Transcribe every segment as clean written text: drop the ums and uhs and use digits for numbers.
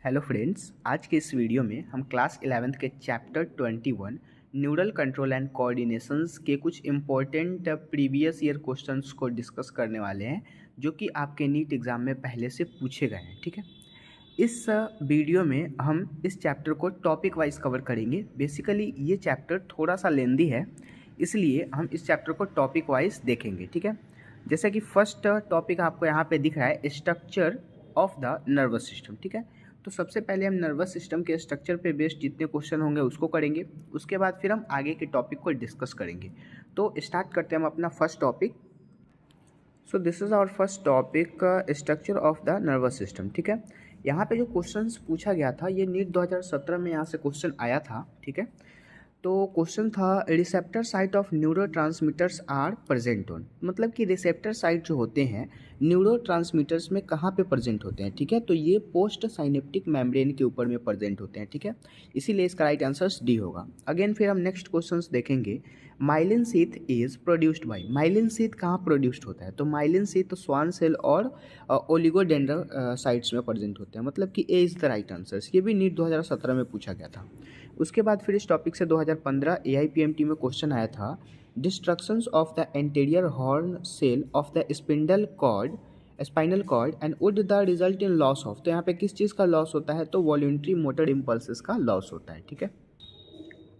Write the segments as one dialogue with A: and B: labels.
A: Hello friends, आज के इस वीडियो में हम क्लास 11th के chapter 21 neural control and coordinations के कुछ इम्पोर्टेंट प्रीवियस ईयर क्वेश्चंस को डिस्कस करने वाले हैं जो कि आपके नीट एग्ज़ाम में पहले से पूछे गए हैं। ठीक है, इस वीडियो में हम इस चैप्टर को टॉपिक वाइज कवर करेंगे। बेसिकली ये चैप्टर थोड़ा सा लेंदी है, इसलिए हम इस चैप्टर को टॉपिक वाइज देखेंगे। ठीक है, जैसे कि फर्स्ट टॉपिक आपको यहाँ पे दिख रहा है, structure of the nervous system. ठीक है, तो सबसे पहले हम नर्वस सिस्टम के स्ट्रक्चर पे बेस्ड जितने क्वेश्चन होंगे उसको करेंगे, उसके बाद फिर हम आगे के टॉपिक को डिस्कस करेंगे। तो स्टार्ट करते हैं हम अपना first topic. So this is our first topic, structure of the nervous system. ठीक है, यहाँ पे जो क्वेश्चंस पूछा गया था ये नीट 2017 में यहाँ से क्वेश्चन आया था। ठीक है, तो क्वेश्चन था receptor site of neurotransmitters are present on, मतलब कि रिसेप्टर साइट जो होते हैं न्यूरोट्रांसमीटर्स में कहाँ पे प्रेजेंट होते हैं। ठीक है, तो ये पोस्ट साइनेप्टिक मेम्ब्रेन के ऊपर में प्रेजेंट होते हैं। ठीक है, इसीलिए इसका राइट आंसर डी होगा। अगेन फिर हम नेक्स्ट क्वेश्चंस देखेंगे। Myelin sheath is produced by, myelin sheath कहाँ प्रोड्यूस्ड होता है, तो माइलिन शीथ तो स्वान सेल और ओलिगोडेंड्रोसाइट्स साइट्स में प्रेजेंट होते हैं, मतलब कि ए इज़ द राइट आंसर। ये भी नीट 2017 में पूछा गया था। उसके बाद फिर इस टॉपिक से 2015 AIPMT में क्वेश्चन आया था, destructions of the anterior horn cell of the spinal cord and would the result in loss of, तो यहाँ पे किस चीज़ का लॉस होता है, तो वॉल्यूंटरी मोटर इम्पल्सेस का लॉस होता है। ठीक है,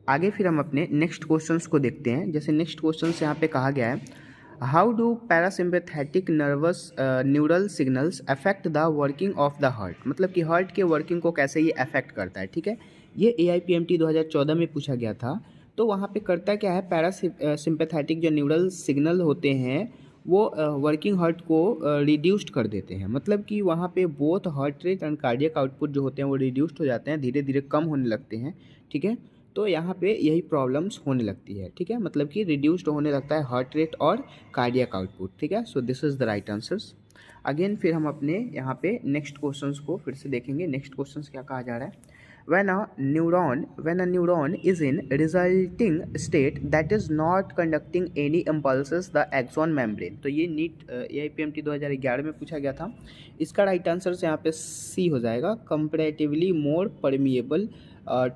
A: आगे फिर हम अपने नेक्स्ट क्वेश्चंस को देखते हैं। जैसे नेक्स्ट क्वेश्चन यहाँ पे कहा गया है, how do parasympathetic nervous neural signals affect the working of the heart, मतलब कि हार्ट के वर्किंग को कैसे ये अफेक्ट करता है। ठीक है, ये AIPMT 2014 में पूछा गया था। तो वहाँ पे करता क्या है, पैरासिम्पैथेटिक जो न्यूरल सिग्नल होते हैं वो वर्किंग हार्ट को रिड्यूस्ड कर देते हैं, मतलब कि वहाँ पे both heart rate and cardiac output जो होते हैं वो रिड्यूस्ड हो जाते हैं, धीरे धीरे कम होने लगते हैं। ठीक है, तो यहाँ पे यही प्रॉब्लम्स होने लगती है। ठीक है, मतलब कि रिड्यूस्ड होने लगता है हार्ट रेट और कार्डियक आउटपुट। ठीक है, सो this is the right answers. Again फिर हम अपने यहाँ पे नेक्स्ट क्वेश्चंस को फिर से देखेंगे। नेक्स्ट क्वेश्चंस क्या कहा जा रहा है, when a neuron is in resulting state that is not conducting any impulses the axon membrane, तो ये नीट AIPMT 2011 में पूछा गया था। इसका राइट आंसर यहाँ पे सी हो जाएगा, comparatively more permeable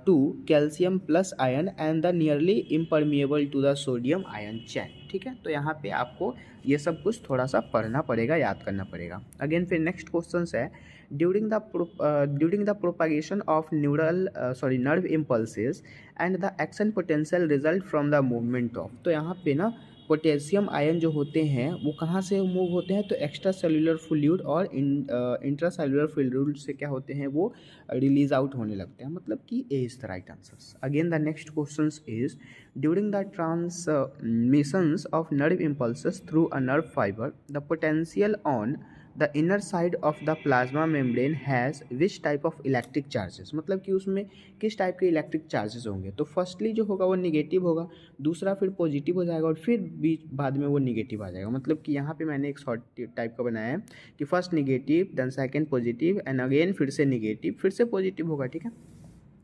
A: to calcium plus ion and the nearly impermeable to the sodium ion channel. ठीक है, तो यहाँ पे आपको ये सब कुछ थोड़ा सा पढ़ना पड़ेगा, याद करना पड़ेगा। अगेन फिर नेक्स्ट क्वेश्चन है, during the propagation of nerve impulses and the action potential result from the movement of, तो यहाँ पे ना पोटेशियम आयन जो होते हैं वो कहाँ से मूव होते हैं, तो एक्स्ट्रा सेलुलर फ्लूइड और इंट्रा सेलुलर फ्लूइड से क्या होते हैं, वो रिलीज आउट होने लगते हैं, मतलब कि a is the right answer. Again the next question is, during the transmissions of nerve impulses through a nerve fibre the potential on the inner side of the plasma membrane has which type of electric charges, मतलब कि उसमें किस type के electric charges होंगे, तो firstly जो होगा वो निगेटिव होगा, दूसरा फिर पॉजिटिव हो जाएगा और फिर बीच बाद में वो निगेटिव आ जाएगा। मतलब कि यहाँ पे मैंने एक शॉर्ट टाइप का बनाया है कि first negative, then second positive and again फिर से निगेटिव, फिर से पॉजिटिव होगा। ठीक है,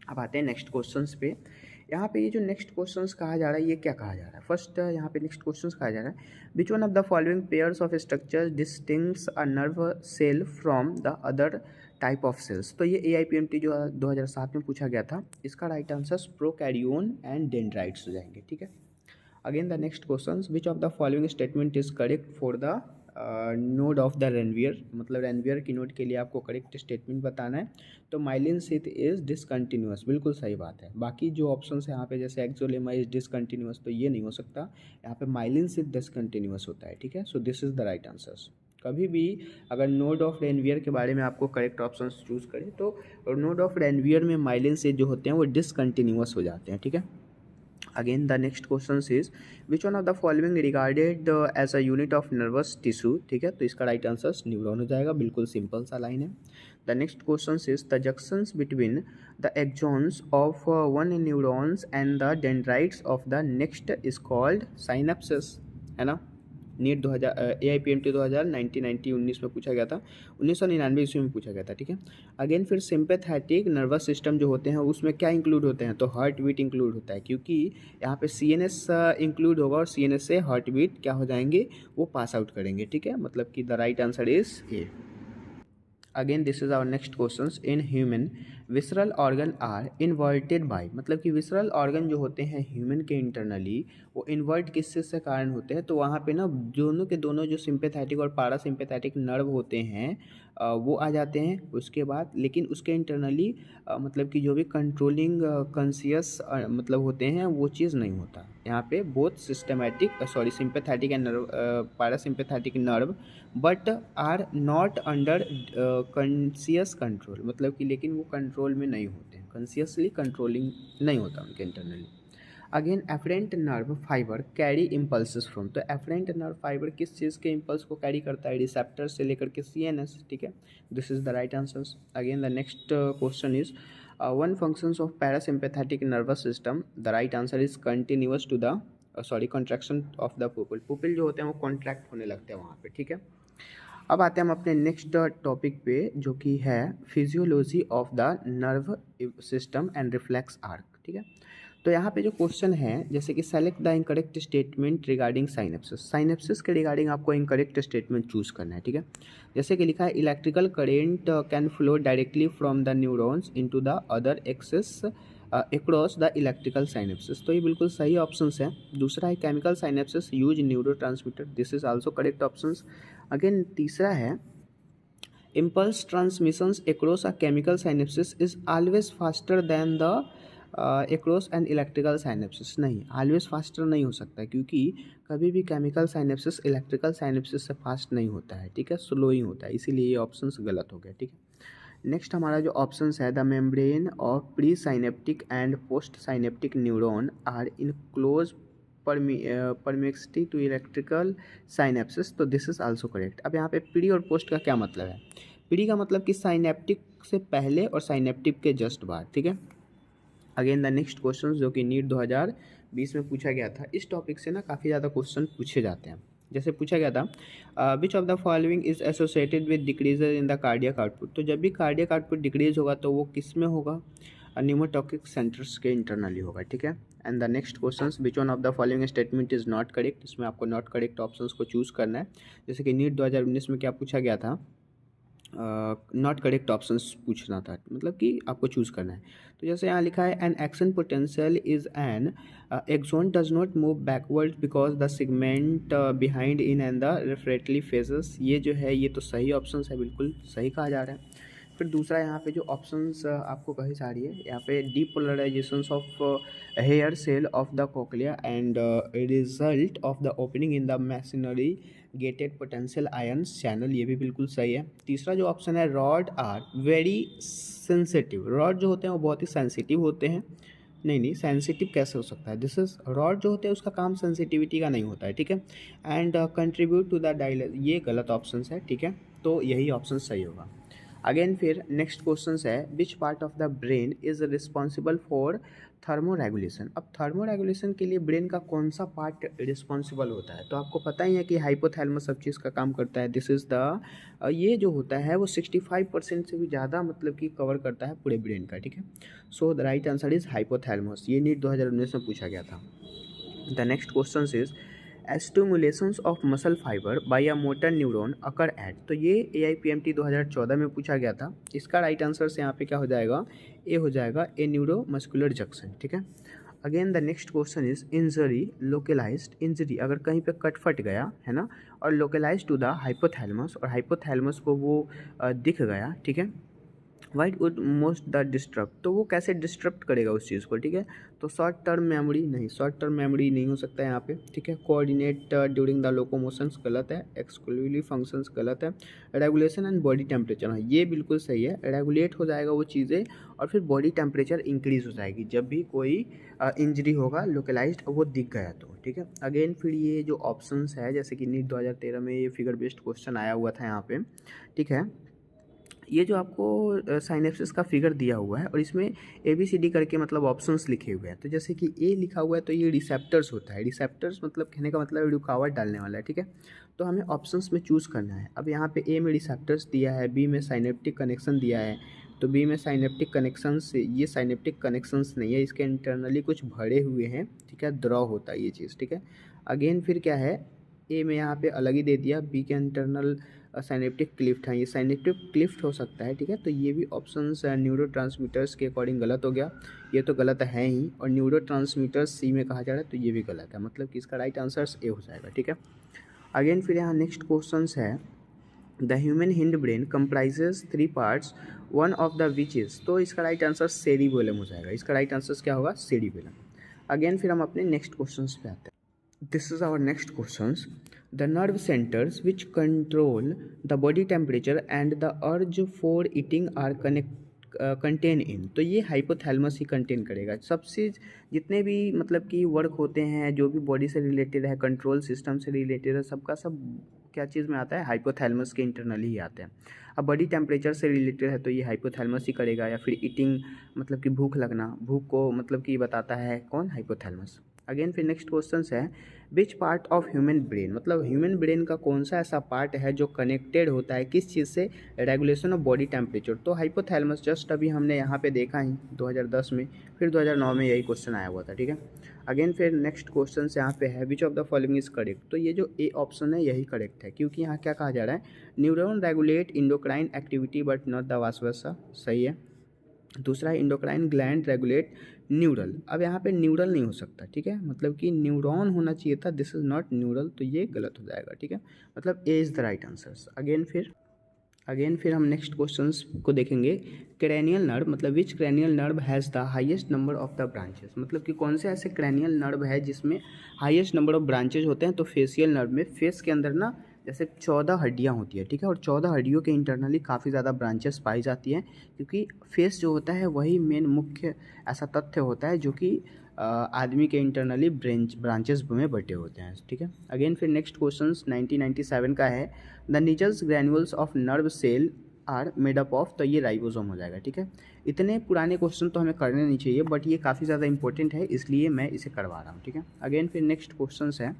A: अब आते हैं नेक्स्ट क्वेश्चंस पे। यहाँ पे ये जो नेक्स्ट क्वेश्चंस कहा जा रहा है ये क्या कहा जा रहा है, फर्स्ट यहाँ पे नेक्स्ट क्वेश्चंस कहा जा रहा है, which one of the following pairs of structures distinguishes a nerve cell from the other type of cells, तो ये AIPMT जो 2007 में पूछा गया था। इसका राइट आंसर प्रोकैरियोन एंड डेंड्राइट्स हो जाएंगे। ठीक है, again the next question, which of the following statement is correct for the node of the Ranvier, मतलब रेनवियर की नोड के लिए आपको करेक्ट स्टेटमेंट बताना है। तो माइलिन शीथ इज डिसकंटिन्यूअस, बिल्कुल सही बात है। बाकी जो ऑप्शन है यहाँ पे जैसे एक्सोलेमा इज डिसकंटिन्यूअस, तो ये नहीं हो सकता, यहाँ पे माइलिन शीथ डिसकंटिन्यूअस होता है। ठीक है, so this is the right answer. कभी भी अगर नोड ऑफ रेनवियर के बारे में आपको करेक्ट ऑप्शन चूज करें तो नोड ऑफ रेनवियर में माइलिन शीथ जो होते हैं वो डिसकंटिन्यूअस हो जाते हैं। ठीक है, again the next question is, which one of the following regarded as a unit of nervous tissue. ठीक है, तो इसका राइट आंसर न्यूरॉन हो जाएगा, बिल्कुल सिंपल सा लाइन है। The next question is, the junctions between the axons of one neurons and the dendrites of the next is called synapsis, है ना। नीट 2000 AIPMT 1919 में पूछा गया था, 1999 ईस्वी में पूछा गया था। ठीक है, अगेन फिर सिंपैथेटिक नर्वस सिस्टम जो होते हैं उसमें क्या इंक्लूड होते हैं, तो हार्ट बीट इंक्लूड होता है, क्योंकि यहाँ पे CNS इंक्लूड होगा और CNS से हार्ट बीट क्या हो जाएंगे, वो पास आउट करेंगे। ठीक है, मतलब कि the right answer is A. Again this is our next question. In human visceral organ are inverted by, मतलब कि विसरल ऑर्गन जो होते हैं ह्यूमन के इंटरनली वो इन्वर्ट किस चीज़ से कारण होते हैं, तो वहाँ पे ना दोनों के दोनों जो सिंपैथेटिक और पारासिम्पैथेटिक नर्व होते हैं वो आ जाते हैं उसके बाद, लेकिन उसके इंटरनली मतलब कि जो भी कंट्रोलिंग कॉन्शियस मतलब होते हैं वो चीज़ नहीं होता यहाँ पे। Both systematic sympathetic and nerve parasympathetic nerve but are not under conscious control, मतलब कि लेकिन वो कंट्रोल में नहीं होते हैं, कॉन्शियसली कंट्रोलिंग नहीं होता उनके internally. Again efferent nerve fibre carry impulses from, तो एफरेंट नर्व फाइबर किस चीज़ के इम्पल्स को कैरी करता है, रिसेप्टर से लेकर के CNS, ठीक है। This is the right answer. Again the next question is one functions of parasympathetic nervous system, the right answer is continuous to the contraction of the pupil, pupil जो होते हैं वो कॉन्ट्रैक्ट होने लगते हैं वहाँ पे, ठीक है। अब आते हैं हम अपने नेक्स्ट टॉपिक पे जो कि है physiology of the nerve system and reflex arc, ठीक है। तो यहाँ पे जो क्वेश्चन है जैसे कि select the incorrect statement regarding synapsis, synapsis के रिगार्डिंग आपको इनकरेक्ट स्टेटमेंट चूज करना है, ठीक है। जैसे कि लिखा है electrical current can flow directly from the neurons into the other access across the electrical synapsis, तो ये बिल्कुल सही ऑप्शन है। दूसरा है chemical synapsis use neurotransmitter, this is also correct option. Again तीसरा है impulse transmissions across a chemical synapses is always faster than the across an electrical synapses, नहीं always faster नहीं हो सकता क्योंकि कभी भी केमिकल साइनेप्सिस इलेक्ट्रिकल साइनेप्सिस से फास्ट नहीं होता है, ठीक है, स्लो ही होता है, इसीलिए ये ऑप्शंस गलत हो गए, ठीक है। नेक्स्ट हमारा जो ऑप्शंस है the membrane of pre synaptic and post synaptic neuron are in close proximity to electrical synapsis, तो दिस इज आल्सो करेक्ट। अब यहाँ पे प्री और पोस्ट का क्या मतलब है, प्री का मतलब कि साइनेप्टिक से पहले और साइनेप्टिक के जस्ट बाद, ठीक है। अगेन द नेक्स्ट क्वेश्चन जो कि नीट 2020 में पूछा गया था, इस टॉपिक से ना काफ़ी ज़्यादा क्वेश्चन पूछे जाते हैं। जैसे पूछा गया था which of the following is associated with decrease in the cardiac output, तो जब भी कार्डियक आउटपुट डिक्रीज होगा तो वो किस में होगा, न्यूमोटॉकिक सेंटर्स के इंटरनली होगा, ठीक है। And the next question which one of the following statement is not correct, इसमें आपको नॉट करेक्ट ऑप्शंस को चूज करना है। जैसे कि नीट 2019 में क्या पूछा गया था, नॉट करेक्ट ऑप्शंस पूछना था, मतलब कि आपको चूज़ करना है। तो जैसे यहाँ लिखा है an action potential is an axon does not move backward because the segment behind in and the refractory phases, ये जो है ये तो सही ऑप्शन है, बिल्कुल सही कहा जा रहा है। फिर दूसरा यहाँ पे जो ऑप्शंस आपको कही जा रही है यहाँ पे depolarisations of hair cell of the cochlea and result of the opening in the machinery gated potential ions channel, ये भी बिल्कुल सही है। तीसरा जो ऑप्शन है rod are very sensitive, rod जो होते हैं वो बहुत ही सेंसिटिव होते हैं, नहीं सेंसिटिव कैसे हो सकता है, दिस इज रॉड जो होते हैं उसका काम सेंसिटिविटी का नहीं होता है, ठीक है। एंड कंट्रीब्यूट टू द डायलेस, ये गलत ऑप्शन है, ठीक है, तो यही ऑप्शन सही होगा। अगेन फिर नेक्स्ट क्वेश्चन है which part of the brain is responsible for thermo regulation, अब थर्मो रेगुलेशन के लिए ब्रेन का कौन सा पार्ट रिस्पॉन्सिबल होता है, तो आपको पता ही है कि हाइपोथैलेमस सब चीज़ का काम करता है, दिस इज़ द ये जो होता है वो 65% से भी ज़्यादा मतलब कि कवर करता है पूरे ब्रेन का, ठीक है। So the right answer is hypothalamus, ये नीट 2019 में पूछा गया था। The next question is stimulations of muscle fibre by a motor neuron occur at, तो ये AIPMT 2014 में पूछा गया था। इसका राइट आंसर से यहाँ पे क्या हो जाएगा, ए हो जाएगा, ए न्यूरो मस्कुलर जंक्शन, ठीक है। Again the next question is injury localised, injury अगर कहीं पे कट फट गया है ना और लोकलाइज टू द हाइपोथैलेमस और हाइपोथैलेमस को वो दिख गया, ठीक है, what would most the disturb, तो वो कैसे डिस्टर्ब करेगा उस चीज़ को, ठीक है। तो शॉर्ट टर्म मेमोरी नहीं, शॉर्ट टर्म मेमोरी नहीं हो सकता है यहाँ पे, ठीक है। कोऑर्डिनेट ड्यूरिंग द लोकोमोशंस गलत है, एक्सक्लूसिवली फंक्शंस गलत है, रेगुलेशन एंड बॉडी टेम्परेचर हाँ ये बिल्कुल सही है, रेगुलेट हो जाएगा वो चीज़ें और फिर बॉडी टेम्परेचर इंक्रीज़ हो जाएगी जब भी कोई इंजरी होगा लोकलाइज्ड वो दिख गया तो, ठीक है। अगेन फिर ये जो ऑप्शंस है जैसे कि नीट 2013 में ये फिगर बेस्ड क्वेश्चन आया हुआ था यहाँ पे, ठीक है। ये जो आपको साइनेप्सिस का फिगर दिया हुआ है और इसमें ABCD करके मतलब ऑप्शंस लिखे हुए हैं, तो जैसे कि ए लिखा हुआ है तो ये रिसेप्टर्स होता है, रिसेप्टर्स मतलब कहने का मतलब रुकावट डालने वाला है, ठीक है। तो हमें ऑप्शंस में चूज़ करना है। अब यहाँ पे ए में रिसेप्टर्स दिया है, बी में साइनेप्टिक कनेक्शन दिया है, तो बी में साइनेप्टिक कनेक्शन से ये साइनेप्टिक कनेक्शंस नहीं है, इसके इंटरनली कुछ भरे हुए हैं, ठीक है, ड्रॉ होता है ये चीज़, ठीक है। अगेन फिर क्या है, ए में यहाँ पे अलग ही दे दिया, बी के इंटरनल साइनेप्टिक क्लिफ्ट है, ये साइनेप्टिक क्लिफ्ट हो सकता है, ठीक है। तो ये भी ऑप्शंस न्यूरोट्रांसमीटर्स के अकॉर्डिंग गलत हो गया, ये तो गलत है ही। और न्यूरोट्रांसमीटर्स सी में कहा जा रहा है तो ये भी गलत है, मतलब कि इसका राइट आंसर ए हो जाएगा, ठीक है। अगेन फिर यहाँ नेक्स्ट क्वेश्चन है the human hind brain comprises 3 parts, one of the which is, तो इसका राइट आंसर सेरिबेलम हो जाएगा। इसका राइट आंसर क्या होगा? सेरिबेलम। अगेन फिर हम अपने नेक्स्ट क्वेश्चन पे आते हैं। This is our next question. The nerve centres which control the body temperature and the urge for eating are contain in, तो ये हाइपोथैलेमस ही कंटेन करेगा। सबसे जितने भी मतलब कि वर्क होते हैं जो भी बॉडी से रिलेटेड है, कंट्रोल सिस्टम से रिलेटेड है, सबका सब क्या चीज़ में आता है? हाइपोथैलेमस के इंटरनली ही आते हैं। अब बॉडी टेम्परेचर से रिलेटेड है तो ये हाइपोथैलेमस ही करेगा, या फिर ईटिंग मतलब कि भूख लगना, भूख को मतलब कि बताता है कौन? हाइपोथैलेमस। अगेन फिर नेक्स्ट क्वेश्चन है which part of human brain, मतलब ह्यूमन ब्रेन का कौन सा ऐसा पार्ट है जो कनेक्टेड होता है किस चीज़ से? Regulation of body temperature. तो हाइपोथैलेमस जस्ट अभी हमने यहाँ पे देखा ही 2010 में, फिर 2009 में यही क्वेश्चन आया हुआ था, ठीक है। अगेन फिर नेक्स्ट क्वेश्चन यहाँ पे है which of the following is correct, तो ये जो ए ऑप्शन है यही करेक्ट है, क्योंकि यहाँ क्या कहा जा रहा है? Neuron regulate endocrine activity but not the vice versa, सही है। दूसरा है इंडोक्राइन ग्लैंड रेगुलेट न्यूरल, अब यहाँ पे न्यूरल नहीं हो सकता, ठीक है, मतलब कि न्यूरॉन होना चाहिए था, दिस इज नॉट न्यूरल, तो ये गलत हो जाएगा, ठीक है, मतलब a is the right answer. Again फिर हम नेक्स्ट क्वेश्चंस को देखेंगे। क्रैनियल नर्व, मतलब which cranial nerve has the highest number of the branches, मतलब कि कौन से ऐसे क्रैनियल नर्व है जिसमें हाईएस्ट नंबर ऑफ ब्रांचेज होते हैं? तो फेशियल नर्व में, फेस के अंदर ना जैसे 14 हड्डियाँ होती है, ठीक है, और 14 हड्डियों के इंटरनली काफ़ी ज़्यादा ब्रांचेस पाई जाती हैं, क्योंकि फेस जो होता है वही मेन मुख्य ऐसा तथ्य होता है जो कि आदमी के इंटरनली ब्रांचेस में बटे होते हैं, ठीक है। अगेन फिर नेक्स्ट क्वेश्चन 1997 का है the Nissl's granules of nerve cell are made up of, तो ये राइबोसोम हो जाएगा, ठीक है। इतने पुराने क्वेश्चन तो हमें करने नहीं चाहिए, बट ये काफ़ी ज़्यादा इंपॉर्टेंट है इसलिए मैं इसे करवा रहा हूँ, ठीक है। अगेन फिर नेक्स्ट क्वेश्चन है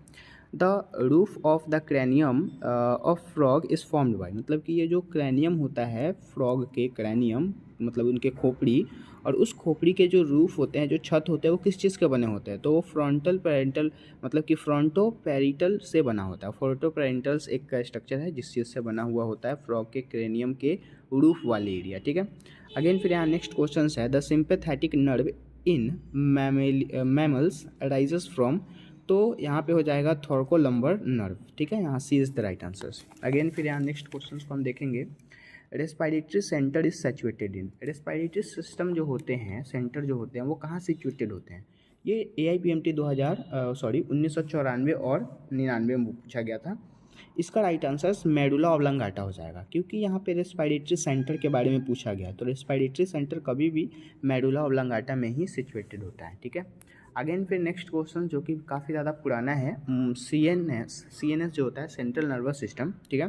A: the roof of the cranium of frog is formed by, मतलब कि ये जो क्रैनियम होता है फ्रॉग के, क्रैनियम मतलब उनके खोपड़ी, और उस खोपड़ी के जो रूफ होते हैं, जो छत होते हैं, वो किस चीज़ के बने होते हैं? तो वो फ्रंटल पेरेंटल, मतलब कि फ्रंटो पेरिटल से बना होता है। फ्रंटो पेरेंटल्स एक स्ट्रक्चर है जिस चीज़ से बना हुआ होता है फ्रॉग के क्रेनियम के रूफ वाले एरिया, ठीक है। अगेन फिर यहाँ नेक्स्ट क्वेश्चन है the sympathetic nerve in mammals arises from, तो यहाँ पे हो जाएगा थोरकोलम्बर नर्व, ठीक है, यहाँ C is the right answer. Again फिर यहाँ नेक्स्ट क्वेश्चन को हम देखेंगे। Respiratory centre is saturated in, respiratory system जो होते हैं, सेंटर जो होते हैं, वो कहाँ सिचुएटेड होते हैं? ये AIPMT 1994 और 99 में पूछा गया था। इसका राइट आंसर मेडुला ऑब्लांगाटा हो जाएगा, क्योंकि यहाँ पे रेस्पिरेटरी सेंटर के बारे में पूछा गया, तो रेस्पिरेटरी सेंटर कभी भी मेडुला ऑब्लांगाटा में ही सिचुएटेड होता है, ठीक है। अगेन फिर नेक्स्ट क्वेश्चन जो कि काफ़ी ज़्यादा पुराना है, CNS जो होता है सेंट्रल नर्वस सिस्टम, ठीक है।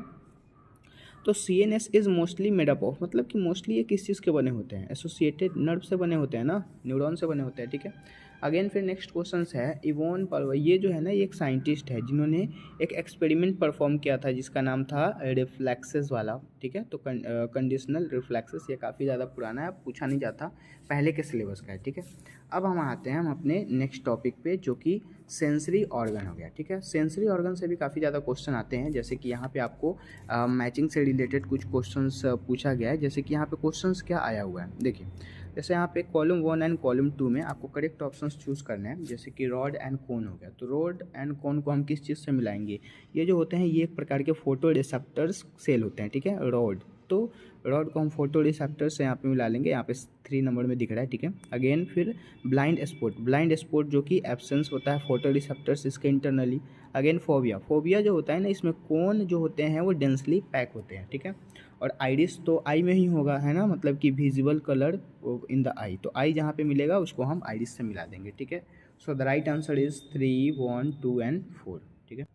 A: तो CNS is mostly made up of, मतलब कि मोस्टली ये किस चीज़ के बने होते हैं? एसोसिएटेड नर्व से बने होते हैं ना, न्यूरॉन से बने होते हैं, ठीक है। अगेन फिर नेक्स्ट क्वेश्चन है इवोन पाल्वा, ये जो है ना ये एक साइंटिस्ट है जिन्होंने एक एक्सपेरिमेंट परफॉर्म किया था जिसका नाम था रिफ्लेक्सेस वाला, ठीक है। तो कंडीशनल रिफ्लेक्सेस, ये काफ़ी ज़्यादा पुराना है, पूछा नहीं जाता, पहले के सिलेबस का है, ठीक है। अब हम आते हैं अपने नेक्स्ट टॉपिक पे जो कि सेंसरी ऑर्गन हो गया, ठीक है। सेंसरी ऑर्गन से भी काफ़ी ज़्यादा क्वेश्चन आते हैं, जैसे कि यहाँ पे आपको मैचिंग से रिलेटेड कुछ क्वेश्चंस पूछा गया है। जैसे कि यहाँ पे क्वेश्चंस क्या आया हुआ है, देखिए, जैसे यहाँ पे कॉलम 1 एंड कॉलम 2 में आपको करेक्ट ऑप्शंस चूज़ करना है, जैसे कि रॉड एंड कोन हो गया। तो रॉड एंड कोन को हम किस चीज़ से मिलाएंगे? ये जो होते हैं ये एक प्रकार के फोटो रिसेप्टर्स सेल होते हैं, ठीक है, रॉड, तो रॉड को हम फोटो रिसेप्टर से यहाँ पे मिला लेंगे, यहाँ पे 3 नंबर में दिख रहा है, ठीक है। अगेन फिर ब्लाइंड स्पॉट जो कि एब्सेंस होता है फोटो रिसेप्टर्स इसके इंटरनली। अगेन फोबिया जो होता है ना, इसमें कोन जो होते हैं वो डेंसली पैक होते हैं, ठीक है। और आइरिस तो आई में ही होगा, है ना, मतलब कि विजिबल कलर इन द आई, तो आई जहाँ पे मिलेगा उसको हम आइरिस से मिला देंगे, ठीक है। So the right answer is 3, 1, 2 and 4, ठीक है।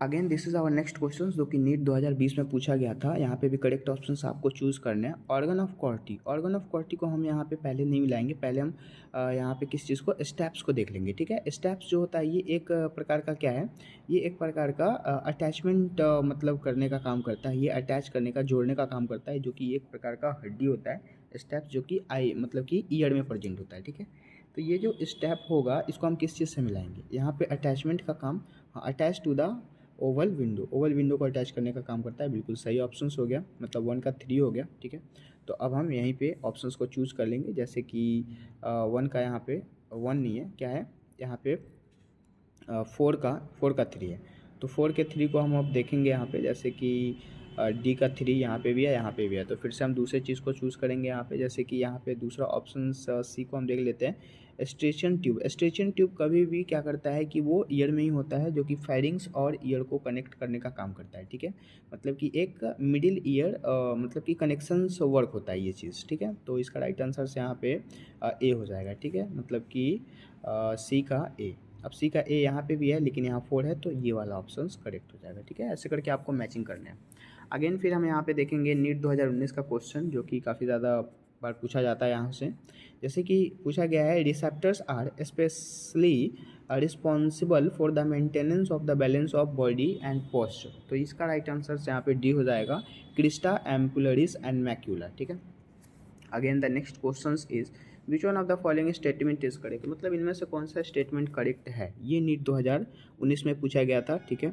A: Again this is our next question जो कि नीट 2020 में पूछा गया था। यहाँ पे भी करेक्ट ऑप्शन आपको चूज़ करने हैं। ऑर्गन ऑफ कॉर्टी को हम यहाँ पे पहले नहीं मिलाएंगे, पहले हम यहाँ पे किस चीज़ को, स्टेप्स को देख लेंगे, ठीक है। स्टेप्स जो होता है ये एक प्रकार का क्या है, ये एक प्रकार का अटैचमेंट मतलब करने का काम करता है, ये अटैच करने का, जोड़ने का काम करता है, जो कि एक प्रकार का हड्डी होता है स्टेप्स, जो कि आई मतलब कि ईयर में प्रेजेंट होता है, ठीक है। तो ये जो स्टेप होगा इसको हम किस चीज़ से मिलाएंगे, यहाँ पे अटैचमेंट का काम, attach to the oval window को अटैच करने का काम करता है। बिल्कुल सही ऑप्शंस हो गया, मतलब 1 का 3 हो गया, ठीक है। तो अब हम यहीं पे ऑप्शंस को चूज़ कर लेंगे, जैसे कि 1 का यहाँ पे 1 नहीं है, क्या है यहाँ पे 4 का 3 है। तो 4 के 3 को हम अब देखेंगे यहाँ पे, जैसे कि डी का 3 यहाँ पे भी है, यहाँ पे भी है। तो फिर से हम दूसरे चीज़ को चूज़ करेंगे यहाँ पे, जैसे कि यहाँ पे दूसरा ऑप्शन सी को हम देख लेते हैं। स्ट्रेचन ट्यूब कभी भी क्या करता है कि वो ईयर में ही होता है, जो कि फेरिंग्स और ईयर को कनेक्ट करने का काम करता है, ठीक है। मतलब कि एक मिडिल ईयर मतलब कि कनेक्शंस वर्क होता है ये चीज़, ठीक है। तो इसका राइट आंसर से यहाँ पे ए हो जाएगा, ठीक है। मतलब कि सी का ए। अब सी का ए यहाँ पे भी है, लेकिन यहाँ 4 है, तो ये वाला ऑप्शन करेक्ट हो जाएगा, ठीक है। ऐसे करके आपको मैचिंग करना है। अगेन फिर हम यहाँ पे देखेंगे नीट 2019 का क्वेश्चन, जो कि काफ़ी ज़्यादा बार पूछा जाता है यहाँ से। जैसे कि पूछा गया है, receptors are specially responsible for the maintenance of the balance of body and posture. तो इसका राइट आंसर यहाँ पे डी हो जाएगा, क्रिस्टा एम्पुलरिस एंड मैक्यूला, ठीक है। Again the next question is which one of the following statement is correct. मतलब इनमें से कौन सा स्टेटमेंट करेक्ट है, ये नीट 2019 में पूछा गया था, ठीक है।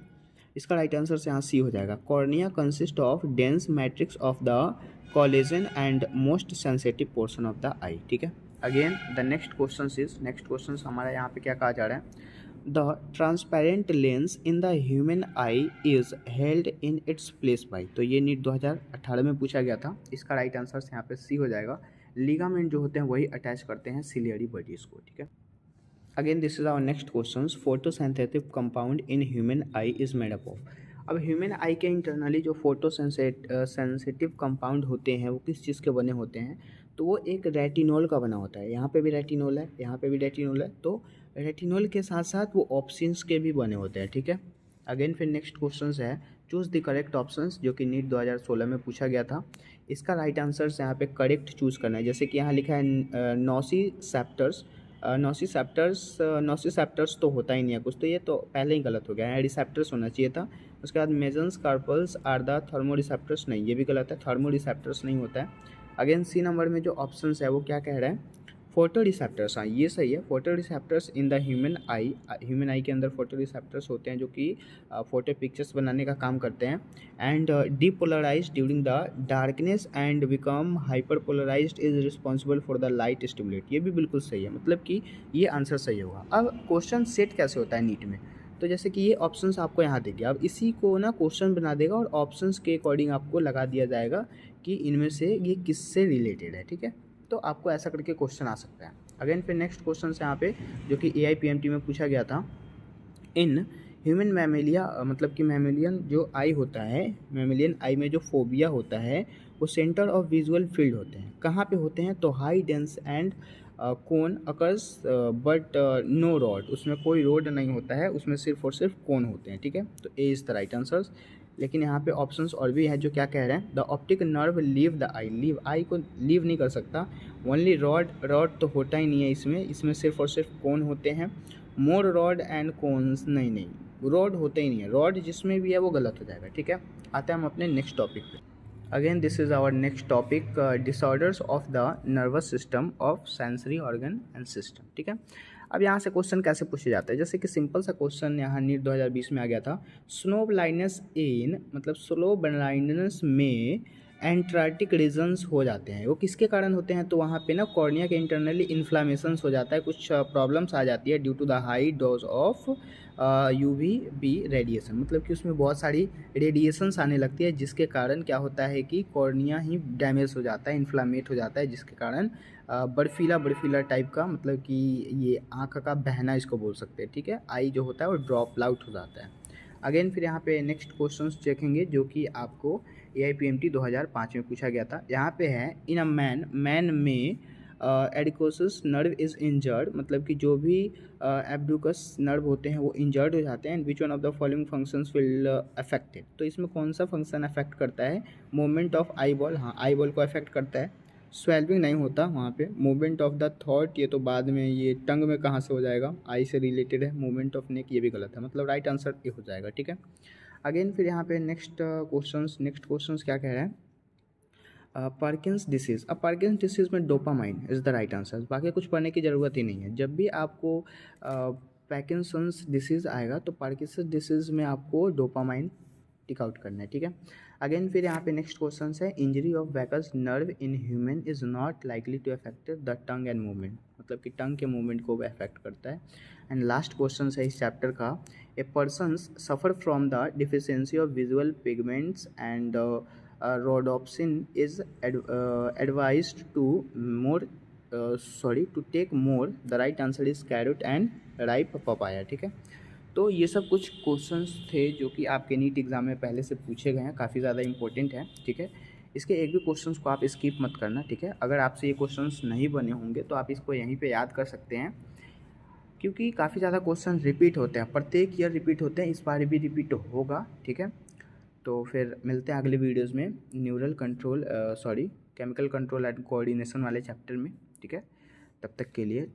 A: इसका राइट आंसर से यहाँ सी हो जाएगा, cornea consist of dense matrix of the collagen and most sensitive portion of the eye, ठीक है। अगेन द नेक्स्ट क्वेश्चन हमारा यहाँ पे क्या कहा जा रहा है, the transparent lens in the human eye is held in its place by. तो ये नीट 2018 में पूछा गया था। इसका राइट आंसर यहाँ पे सी हो जाएगा, लिगामेंट जो होते हैं वही अटैच करते हैं सिलियरी बॉडीज को, ठीक है। Again this is our next question, photosynthetic compound in human eye is made up of. अब ह्यूमन आई के इंटरनली जो सेंसिटिव कंपाउंड होते हैं वो किस चीज़ के बने होते हैं, तो वो एक रेटिनॉल का बना होता है। यहाँ पे भी रेटिनॉल है, यहाँ पे भी रेटिनॉल है, तो रेटिनॉल के साथ साथ वो ऑप्शंस के भी बने होते हैं, ठीक है। अगेन फिर नेक्स्ट क्वेश्चन है, चूज़ द करेक्ट ऑप्शंस, जो कि नीट 2016 में पूछा गया था। इसका राइट आंसर यहाँ पे करेक्ट चूज़ करना है। जैसे कि यहाँ लिखा है नॉसिसेप्टर्स, नॉसिसेप्टर्स तो होता ही नहीं है कुछ, तो ये तो पहले ही गलत हो गया है, रिसेप्टर्स होना चाहिए था। उसके बाद मेजन्स कार्पल्स आर द थर्मोरिसेप्टर्स, नहीं ये भी गलत है, थर्मोरिसेप्टर्स नहीं होता है। अगेन सी नंबर में जो ऑप्शन है वो क्या कह रहा है, फोटो रिसेप्टर्स, हाँ ये सही है, photo receptors in the human eye के अंदर फोटो रिसेप्टर्स होते हैं, जो कि फोटो पिक्चर्स बनाने का काम करते हैं। And depolarise during the darkness and become hyperpolarised is responsible for the light stimulate, ये भी बिल्कुल सही है, मतलब कि ये आंसर सही होगा। अब क्वेश्चन सेट कैसे होता है नीट में, तो जैसे कि ये ऑप्शंस आपको यहाँ देंगे, अब इसी को ना क्वेश्चन बना देगा और ऑप्शंस के अकॉर्डिंग आपको लगा दिया जाएगा कि इनमें से ये किससे रिलेटेड है, ठीक है। तो आपको ऐसा करके क्वेश्चन आ सकता है। अगेन फिर नेक्स्ट क्वेश्चन यहाँ पे, जो कि AIPMT में पूछा गया था, इन ह्यूमन मैमेलिया, मतलब कि मैमेलियन जो आई होता है, मैमेलियन आई में जो फोबिया होता है वो सेंटर ऑफ विजुअल फील्ड होते हैं, कहाँ पे होते हैं, तो high dense and cone occurs but no rod, उसमें कोई रोड नहीं होता है, उसमें सिर्फ और सिर्फ कोन होते हैं, ठीक है। तो ए इज़ द राइट आंसर। लेकिन यहाँ पे ऑप्शंस और भी हैं जो क्या कह रहे हैं, the optic nerve leave the I, leave I को लीव नहीं कर सकता, ओनली रॉड तो होता ही नहीं है इसमें सिर्फ और सिर्फ कोन होते हैं, मोर रॉड एंड कोन्स, नहीं रॉड होते ही नहीं है, रॉड जिसमें भी है वो गलत हो जाएगा, ठीक है। आते हैं हम अपने नेक्स्ट टॉपिक पे। Again this is our next topic, disorders of the nervous system of sensory organ and system, ठीक है। अब यहाँ से क्वेश्चन कैसे पूछे जाते हैं, जैसे कि सिंपल सा क्वेश्चन यहाँ नीट 2020 में आ गया था, स्नो ब्लाइंडनेस इन, मतलब स्लो ब्लाइंडनेस में एंट्रार्टिक रीजन्स हो जाते हैं, वो किसके कारण होते हैं, तो वहाँ पे ना कॉर्निया के इंटरनली इन्फ्लामेशंस हो जाता है, कुछ प्रॉब्लम्स आ जाती है due to the high dose of UVB radiation, मतलब कि उसमें बहुत सारी रेडिएशंस आने लगती है, जिसके कारण क्या होता है कि कॉर्निया ही डैमेज हो जाता है, इन्फ्लामेट हो जाता है, जिसके कारण बर्फीला टाइप का, मतलब कि ये आँख का बहना इसको बोल सकते हैं, ठीक है। आई जो होता है वो ड्रॉप आउट हो जाता है। अगेन फिर यहाँ पे नेक्स्ट क्वेश्चंस देखेंगे, जो कि आपको AIPMT 2005 में पूछा गया था। यहाँ पे है, इन अ मैन में एडिकोसिस नर्व इज़ इंजर्ड, मतलब कि जो भी एब्डुकस नर्व होते हैं वो इंजर्ड हो जाते हैं, विच one of the following functions will affected, तो इसमें कौन सा फंक्शन अफेक्ट करता है, मूवमेंट ऑफ आई बॉल, हाँ आई बॉल को अफेक्ट करता है, स्वेल्विंग नहीं होता वहाँ पे, मूवमेंट ऑफ द थॉट, ये तो बाद में, ये टंग में कहाँ से हो जाएगा, आई से रिलेटेड है, मूवमेंट ऑफ नेक ये भी गलत है, मतलब राइट आंसर ये हो जाएगा, ठीक है। अगेन फिर यहाँ पे नेक्स्ट क्वेश्चंस क्या कह रहे हैं, पार्किंस डिसीज़, अब पार्किंस डिसीज़ में dopamine is the right answer, बाकी कुछ पढ़ने की ज़रूरत ही नहीं है। जब भी आपको पार्किंसंस डिसीज़ आएगा तो पार्किंसंस डिसीज़ में आपको डोपामाइन टिक आउट करना है, ठीक है। अगेन फिर यहाँ पे नेक्स्ट क्वेश्चन है, injury of vagus nerve in human is not likely to affect the tongue and movement, मतलब कि टंग के मूवमेंट को अफेक्ट करता है। एंड लास्ट क्वेश्चन है इस चैप्टर का, a person suffer from the deficiency of visual pigments and rhodopsin is advised to more to take more, the right answer is carrot and ripe papaya, ठीक है। तो ये सब कुछ क्वेश्चंस थे जो कि आपके नीट एग्ज़ाम में पहले से पूछे गए हैं, काफ़ी ज़्यादा इंपॉर्टेंट है, ठीक है। इसके एक भी क्वेश्चंस को आप स्किप मत करना, ठीक है। अगर आपसे ये क्वेश्चंस नहीं बने होंगे तो आप इसको यहीं पे याद कर सकते हैं, क्योंकि काफ़ी ज़्यादा क्वेश्चन रिपीट होते हैं, प्रत्येक ईयर रिपीट होते हैं, इस बार भी रिपीट होगा, ठीक है। तो फिर मिलते हैं अगले वीडियोज़ में केमिकल कंट्रोल एंड कोऑर्डिनेशन वाले चैप्टर में, ठीक है। तब तक के लिए